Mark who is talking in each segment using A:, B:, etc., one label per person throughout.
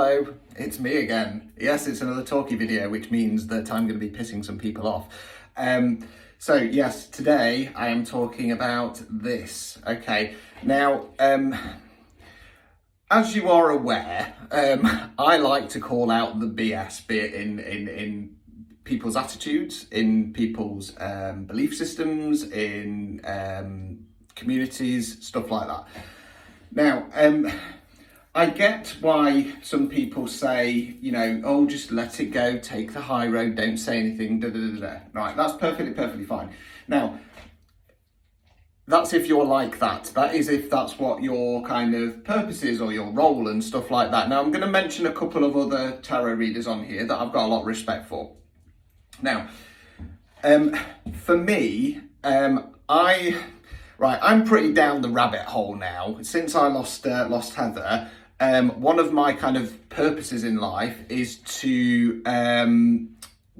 A: Hello, it's me again. Yes, it's another talkie video, which means that I'm going to be pissing some people off. So yes, today I am talking about this. Okay, now, as you are aware, I like to call out the BS, be it in people's attitudes, in people's belief systems, in communities, stuff like that. Now, I get why some people say, you know, oh, just let it go, take the high road, don't say anything, da da da da. Right, that's perfectly fine. Now, that's if you're like that. That is if that's what your kind of purpose is or your role and stuff like that. Now, I'm going to mention a couple of other tarot readers on here that I've got a lot of respect for. Now, for me, I'm pretty down the rabbit hole now. Since I lost Heather, one of my kind of purposes in life is to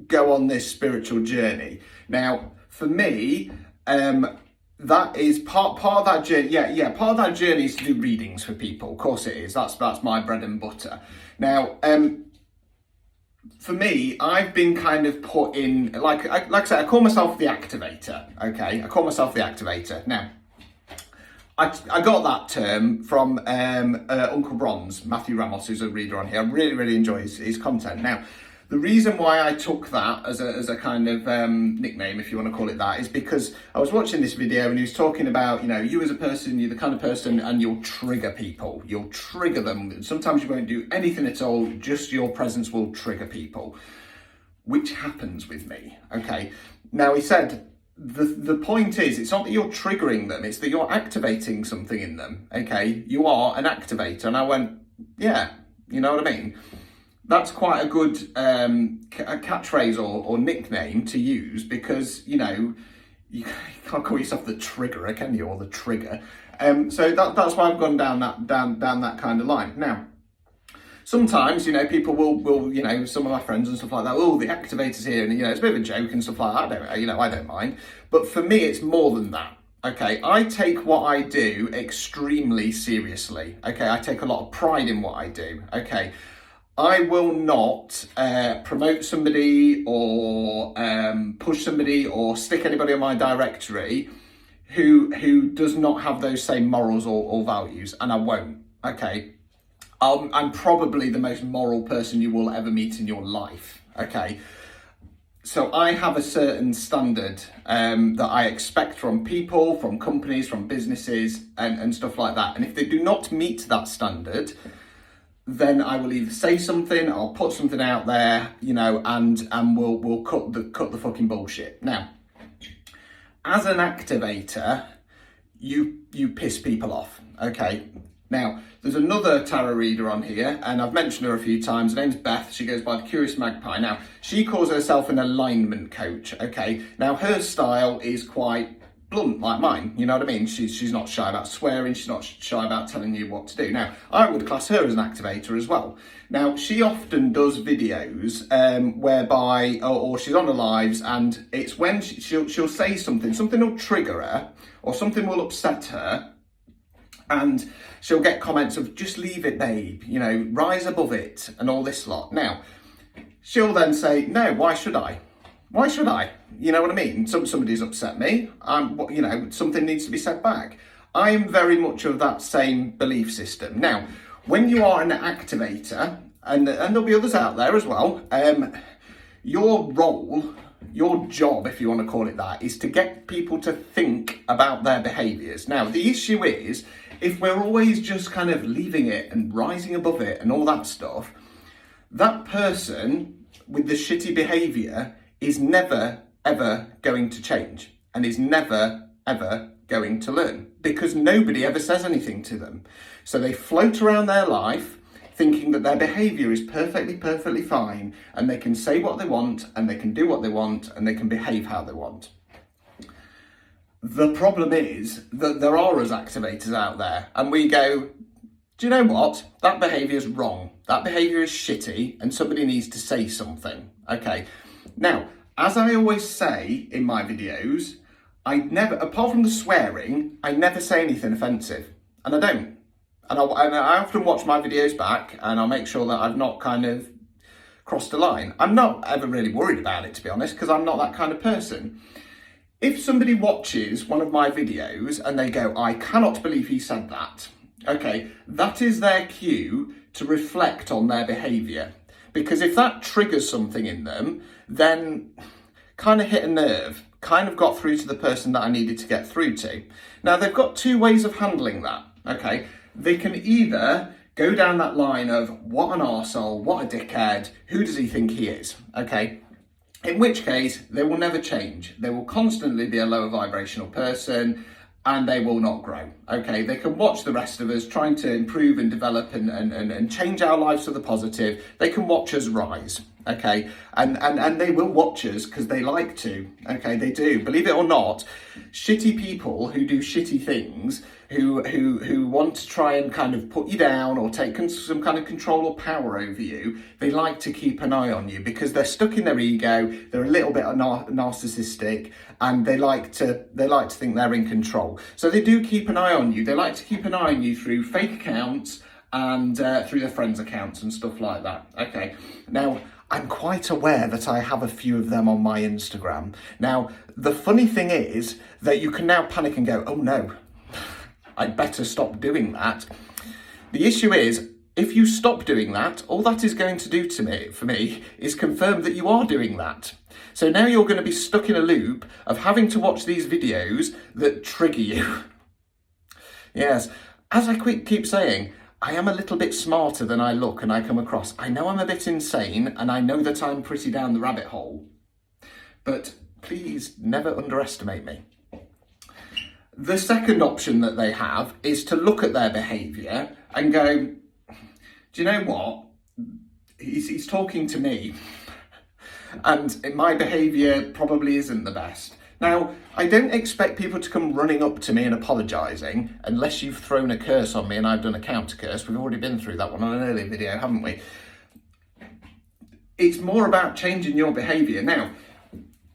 A: go on this spiritual journey. Now, for me, that is part of that journey. Yeah, part of that journey is to do readings for people. Of course it is. That's my bread and butter. Now, for me, I've been kind of put in, like I said, I call myself the activator. Okay, I call myself the activator. Now, I got that term from Uncle Bronze, Matthew Ramos, who's a reader on here. I really enjoy his content. Now, the reason why I took that as a kind of nickname, if you want to call it that, is because I was watching this video and he was talking about, you know, you as a person, you're the kind of person and you'll trigger people. You'll trigger them. Sometimes you won't do anything at all, just your presence will trigger people, which happens with me, okay? Now, he said, the point is, it's not that you're triggering them, it's that you're activating something in them, okay? You are an activator. And I went, yeah, you know what I mean? That's quite a good catchphrase or nickname to use because, you know, you can't call yourself the triggerer, can you, or the trigger? So that's why I've gone down that kind of line. Now, sometimes, you know, people will, you know, some of my friends and stuff like that, oh, the activator's here, and, you know, it's a bit of a joke and stuff like that. I don't mind. But for me, it's more than that. Okay, I take what I do extremely seriously. Okay, I take a lot of pride in what I do. Okay. I will not promote somebody or push somebody or stick anybody on my directory who does not have those same morals or values, and I won't, okay? I'm probably the most moral person you will ever meet in your life, okay? So I have a certain standard that I expect from people, from companies, from businesses, and stuff like that. And if they do not meet that standard, then I will either say something, I'll put something out there, you know, and we'll cut the fucking bullshit. Now, as an activator, you piss people off, okay? Now, there's another tarot reader on here, and I've mentioned her a few times. Her name's Beth. She goes by the Curious Magpie. Now, she calls herself an alignment coach, okay? Now, her style is quite blunt, like mine, you know what I mean? She's not shy about swearing, she's not shy about telling you what to do. Now, I would class her as an activator as well. Now, she often does videos whereby, or she's on her lives, and it's when she'll say something will trigger her, or something will upset her, and she'll get comments of, just leave it, babe, you know, rise above it, and all this lot. Now, she'll then say, no, why should I? Why should I? You know what I mean? Somebody's upset me. You know, something needs to be said back. I am very much of that same belief system. Now, when you are an activator, and there'll be others out there as well, your role, your job, if you want to call it that, is to get people to think about their behaviours. Now, the issue is, if we're always just kind of leaving it and rising above it and all that stuff, that person with the shitty behaviour is never, ever going to change and is never, ever going to learn because nobody ever says anything to them. So they float around their life thinking that their behaviour is perfectly fine and they can say what they want and they can do what they want and they can behave how they want. The problem is that there are us activators out there and we go, do you know what? That behaviour is wrong. That behaviour is shitty and somebody needs to say something. Okay. Now, as I always say in my videos, I never, apart from the swearing, I never say anything offensive. And I don't. And I often watch my videos back, and I'll make sure that I've not kind of crossed a line. I'm not ever really worried about it, to be honest, because I'm not that kind of person. If somebody watches one of my videos and they go, I cannot believe he said that, okay, that is their cue to reflect on their behaviour. Because if that triggers something in them, then kind of hit a nerve, kind of got through to the person that I needed to get through to. Now, they've got two ways of handling that, okay? They can either go down that line of, what an arsehole, what a dickhead, who does he think he is, okay? In which case, they will never change. They will constantly be a lower vibrational person, and they will not grow, okay? They can watch the rest of us trying to improve and develop and change our lives to the positive. They can watch us rise, okay? And they will watch us because they like to, okay? They do. Believe it or not, shitty people who do shitty things, who want to try and kind of put you down or take some kind of control or power over you, they like to keep an eye on you because they're stuck in their ego, they're a little bit narcissistic, and they like to think they're in control. So they do keep an eye on you. They like to keep an eye on you through fake accounts and through their friends' accounts and stuff like that. Okay, now I'm quite aware that I have a few of them on my Instagram. Now, the funny thing is that you can now panic and go, oh no, I'd better stop doing that. The issue is, if you stop doing that, all that is going to do for me is confirm that you are doing that. So now you're going to be stuck in a loop of having to watch these videos that trigger you. Yes, as I keep saying, I am a little bit smarter than I look and I come across. I know I'm a bit insane, and I know that I'm pretty down the rabbit hole. But please never underestimate me. The second option that they have is to look at their behaviour and go, do you know what? He's talking to me, and my behaviour probably isn't the best. Now, I don't expect people to come running up to me and apologising unless you've thrown a curse on me and I've done a counter curse. We've already been through that one on an earlier video, haven't we? It's more about changing your behaviour. Now,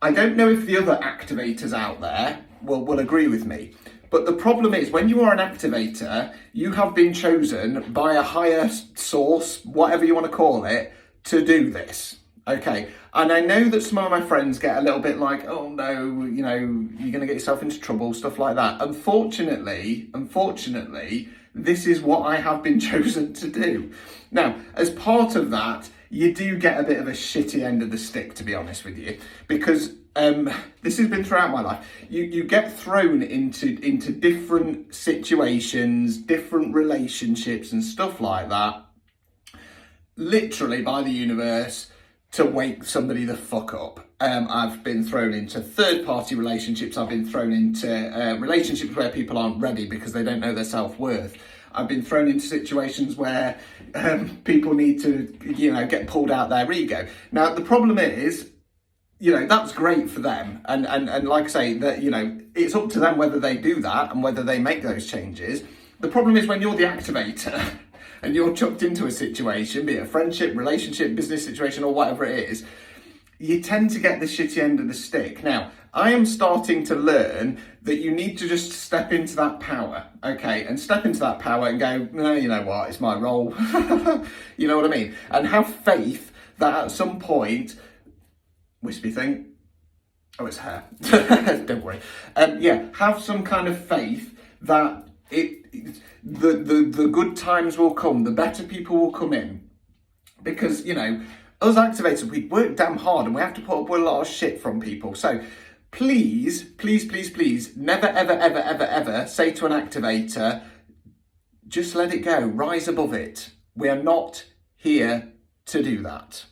A: I don't know if the other activators out there will agree with me. But the problem is, when you are an activator, you have been chosen by a higher source, whatever you want to call it, to do this. Okay. And I know that some of my friends get a little bit like, oh no, you know, you're going to get yourself into trouble, stuff like that. Unfortunately, this is what I have been chosen to do. Now, as part of that, you do get a bit of a shitty end of the stick, to be honest with you, because this has been throughout my life. You get thrown into different situations, different relationships and stuff like that, literally by the universe to wake somebody the fuck up. I've been thrown into third-party relationships. I've been thrown into relationships where people aren't ready because they don't know their self-worth. I've been thrown into situations where people need to, you know, get pulled out their ego. Now, the problem is, you know, that's great for them. And like I say, that, you know, it's up to them whether they do that and whether they make those changes. The problem is when you're the activator and you're chucked into a situation, be it a friendship, relationship, business situation, or whatever it is, you tend to get the shitty end of the stick. Now, I am starting to learn that you need to just step into that power, okay? And step into that power and go, no, you know what, it's my role. You know what I mean? And have faith that at some point, wispy thing, oh, it's hair, don't worry. Yeah, have some kind of faith that the good times will come, the better people will come in. Because, you know, us activators, we work damn hard and we have to put up with a lot of shit from people. So please, please, please, please, never, ever, ever, ever, ever say to an activator, just let it go, rise above it. We are not here to do that,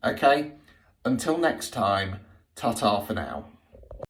A: okay? Until next time, ta-ta for now.